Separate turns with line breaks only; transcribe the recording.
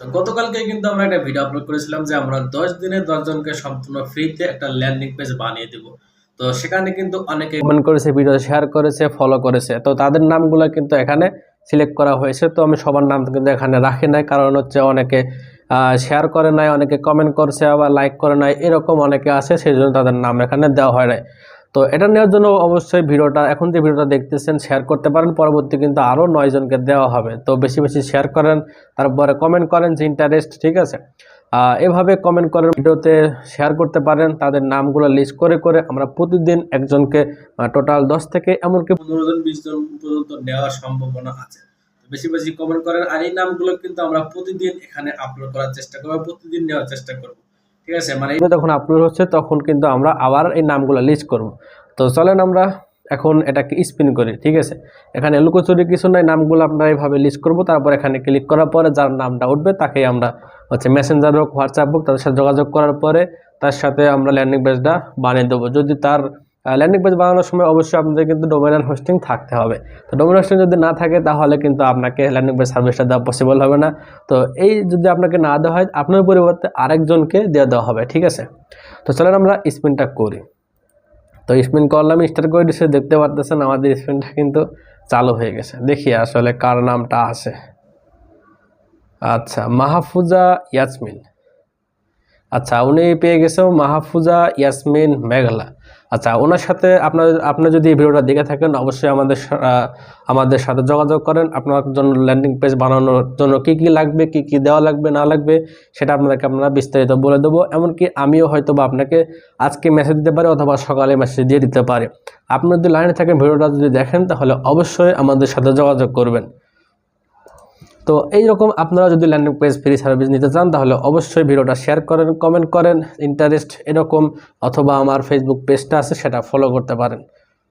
তো গতকালকে কিন্তু আমরা একটা ভিডিও আপলোড করেছিলাম যে আমরা 10 দিনে 10 জনকে সম্পূর্ণ ফ্রিতে একটা ল্যান্ডিং পেজ বানিয়ে দিব। তো সেখানে কিন্তু অনেকে কমেন্ট করেছে, ভিডিও শেয়ার করেছে, ফলো করেছে। তো তাদের নামগুলো কিন্তু এখানে সিলেক্ট করা হয়েছে। তো আমি সবার নাম কিন্তু এখানে রাখি নাই, কারণ হচ্ছে অনেকে শেয়ার করে নাই, অনেকে কমেন্ট করছে, আবার লাইক করে নাই, এরকম অনেকে আছে, সেই জন্য তাদের নাম এখানে দেওয়া হয় নাই। তো এটা নেওয়ার জন্য অবশ্যই ভিডিওটা, এখন যে ভিডিওটা দেখতেছেন, শেয়ার করতে পারেন। পরবর্তী কিন্তু আরও 9 জনকে দেওয়া হবে। তো বেশি বেশি শেয়ার করেন, তারপরে কমেন্ট করেন যে ইন্টারেস্ট, ঠিক আছে। এভাবে কমেন্ট করেন, ভিডিওতে শেয়ার করতে পারেন। তাদের নামগুলো লিস্ট করে করে আমরা প্রতিদিন একজনকে টোটাল 10 থেকে এমনকি 15 জন 20 জন পর্যন্ত নেওয়ার সম্ভাবনা আছে। বেশি বেশি কমেন্ট করেন। আর এই নামগুলো কিন্তু আমরা প্রতিদিন এখানে আপলোড করার চেষ্টা করব, প্রতিদিন নেওয়ার চেষ্টা করব, ঠিক আছে। মানে যখন আপলোড হচ্ছে তখন কিন্তু আমরা আবার এই নামগুলো লিস্ট করব। তো চলেন আমরা এখন এটাকে স্পিন করি, ঠিক আছে। এখানে লুকোচুরি কিছু নাই, নামগুলো আমরা এইভাবে লিস্ট করব। তারপর এখানে ক্লিক করার পরে যার নামটা উঠবে তাকেই আমরা হচ্ছে মেসেঞ্জার হোক, হোয়াটসঅ্যাপ হোক, তাদের সাথে যোগাযোগ করার পরে তার সাথে আমরা ল্যান্ডিং পেজটা বানিয়ে দেবো। যদি তার ল্যান্ডিং পেজ বানানোর সময় অবশ্যই আপনাদের কিন্তু ডোমেন এন্ড হোস্টিং থাকতে হবে। তো ডোমেন হোস্টিং যদি না থাকে তাহলে কিন্তু আপনাকে ল্যান্ডিং পেজ সার্ভিসটা দেওয়া পসিবল হবে না। তো এই যদি আপনাকে না দেওয়া হয়, আপনার পরিবর্তে আরেকজনকে দিয়ে দেওয়া হবে, ঠিক আছে। তো চলেন আমরা স্পিনটা করি। তো স্পিন করলাম, স্টার্ট করে দিচ্ছে, দেখতে পারতেছেন আমাদের স্পিনটা কিন্তু চালু হয়ে গেছে। দেখি আসলে কার নামটা আছে। আচ্ছা, মাহফুজা ইয়াসমিন। আচ্ছা, উনি পেয়ে গেছে মাহফুজা ইয়াসমিন মেঘলা। আচ্ছা, ওনার সাথে আপনি যদি এই ভিডিওটা দেখে থাকেন, অবশ্যই আমাদের সাথে যোগাযোগ করেন। আপনার জন্য ল্যান্ডিং পেজ বানানোর জন্য কি কি লাগবে, কি কি দেওয়া লাগবে না লাগবে, সেটা আপনাকে আমরা বিস্তারিত বলে দেবো। এমনকি আমিও হয়তো বা আপনাকে আজকে মেসেজ দিতে পারি অথবা সকালে মেসেজ দিয়ে দিতে পারি। আপনি যদি লাইনে থাকেন, ভিডিওটা যদি দেখেন, তাহলে অবশ্যই আমাদের সাথে যোগাযোগ করবেন। তো এইরকম আপনারা যদি ল্যান্ডিং পেজ ফ্রি সার্ভিস নিতে চান, তাহলে অবশ্যই ভিডিওটা শেয়ার করেন, কমেন্ট করেন, ইন্টারেস্ট এরকম, অথবা আমার ফেসবুক পেজটা আছে সেটা ফলো করতে পারেন।